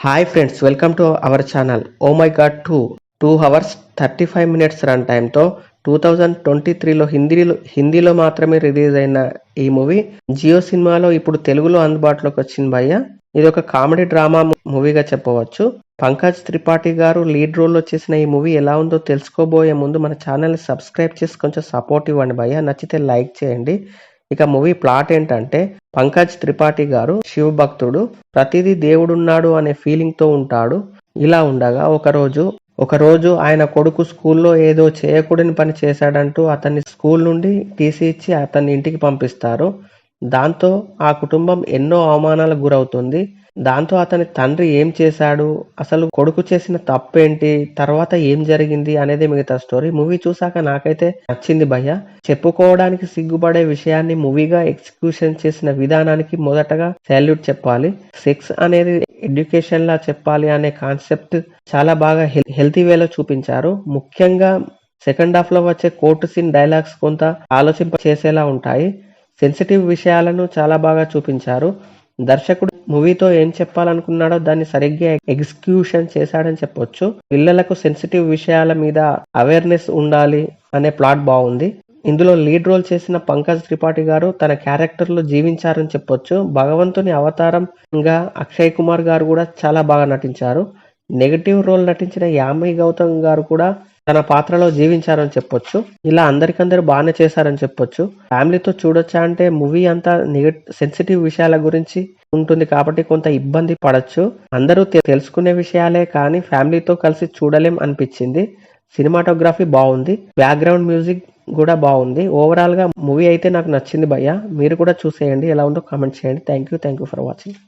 Hi friends, welcome to our channel. Oh my God 2 hours 35 minutes run టైంతో 2023లో హిందీలో మాత్రమే రిలీజ్ అయిన ఈ మూవీ జియో సినిమాలో ఇప్పుడు తెలుగులో అందుబాటులోకి వచ్చింది భయ్య. ఇది ఒక కామెడీ డ్రామా మూవీగా చెప్పవచ్చు. పంకజ్ త్రిపాఠి గారు లీడ్ రోల్లో చేసిన ఈ మూవీ ఎలా ఉందో తెలుసుకోబోయే ముందు మన ఛానల్ని సబ్స్క్రైబ్ చేసి కొంచెం సపోర్ట్ ఇవ్వండి భయ్య. నచ్చితే లైక్ చేయండి. ఇక మూవీ ప్లాట్ ఏంటంటే, పంకజ్ త్రిపాఠి గారు శివ భక్తుడు, ప్రతిదీ దేవుడున్నాడు అనే ఫీలింగ్ తో ఉంటాడు. ఇలా ఉండగా ఒకరోజు ఆయన కొడుకు స్కూల్లో ఏదో చేయకూడని పని చేశాడంటూ అతన్ని స్కూల్ నుండి టీసీ ఇచ్చి అతన్ని ఇంటికి పంపిస్తారు. దాంతో ఆ కుటుంబం ఎన్నో అవమానాలకు గురవుతుంది. దాంతో అతని తండ్రి ఏం చేశాడు, అసలు కొడుకు చేసిన తప్పేంటి, తర్వాత ఏం జరిగింది అనేది మిగతా స్టోరీ. మూవీ చూసాక నాకైతే నచ్చింది భయ్య. చెప్పుకోవడానికి సిగ్గుపడే విషయాన్ని మూవీగా ఎగ్జిక్యూషన్ చేసిన విధానానికి మొదటగా సాల్యూట్ చెప్పాలి. సెక్స్ అనేది ఎడ్యుకేషన్ లా చెప్పాలి అనే కాన్సెప్ట్ చాలా బాగా హెల్తీ వేలో చూపించారు. ముఖ్యంగా సెకండ్ హాఫ్ లో వచ్చే కోర్టు సీన్ డైలాగ్స్ కొంత ఆలోచింప చేసేలా ఉంటాయి. సెన్సిటివ్ విషయాలను చాలా బాగా చూపించారు. దర్శకుడు మూవీతో ఏం చెప్పాలనుకున్నాడో దాన్ని సరిగ్గా ఎగ్జిక్యూషన్ చేశాడని చెప్పొచ్చు. పిల్లలకు సెన్సిటివ్ విషయాల మీద అవేర్నెస్ ఉండాలి అనే ప్లాట్ బాగుంది. ఇందులో లీడ్ రోల్ చేసిన పంకజ్ త్రిపాఠి గారు తన క్యారెక్టర్ లో జీవించారని చెప్పొచ్చు. భగవంతుని అవతారంగా అక్షయ్ కుమార్ గారు కూడా చాలా బాగా నటించారు. నెగటివ్ రోల్ నటించిన యామి గౌతమ్ గారు కూడా తన పాత్రలో జీవించారని చెప్పొచ్చు. ఇలా అందరికందరూ బాగానే చేశారని చెప్పొచ్చు. ఫ్యామిలీతో చూడొచ్చా అంటే మూవీ అంతా సెన్సిటివ్ విషయాల గురించి ఉంటుంది కాబట్టి కొంత ఇబ్బంది పడచ్చు. అందరూ తెలుసుకునే విషయాలే కానీ ఫ్యామిలీతో కలిసి చూడలేం అనిపించింది. సినిమాటోగ్రఫీ బాగుంది, బ్యాక్గ్రౌండ్ మ్యూజిక్ కూడా బాగుంది. ఓవరాల్ గా మూవీ అయితే నాకు నచ్చింది భయ్య. మీరు కూడా చూసేయండి, ఎలా ఉందో కామెంట్ చేయండి. Thank you for watching.